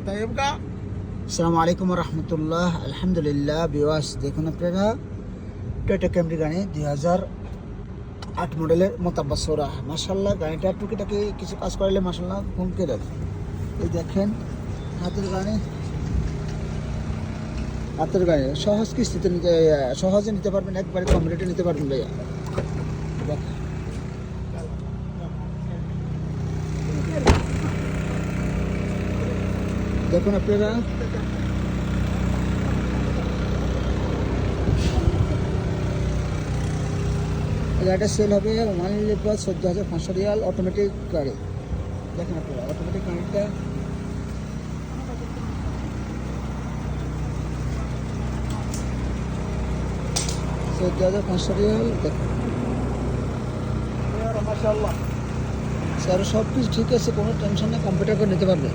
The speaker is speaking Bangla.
আসসালামু আলাইকুম রহমতুল্লাহ। আলহামদুলিল্লাহ বিওয়াস, দেখুন আপনারা টয়োটা ক্যামরি গাড়ি 2008 মডেলের মোতাব্বাসোরা। মাশাল্লাহ গাড়িটা টুকিটাকি কিছু কাজ করালে মাশাল্লাহ কমকে দেয়। এই দেখেন হাতের গাড়ি সহজ কিস্তিতে নিতে, সহজে নিতে পারবেন, একবারে কম রেটে নিতে পারবেন ভাইয়া। দেখেন দেখুন আপনারা গাড়িটা সেল হবে অনলি প্লাস 14,500 রিয়াল। অটোমেটিক গাড়ি দেখেন আপনারা, অটোমেটিক গাড়িটা $14,500 দেখেন। মাশাআল্লাহ স্যার, সব কিছু ঠিক আছে, কোনো টেনশন নেই, কম্পিউটার করে নিতে পারবে।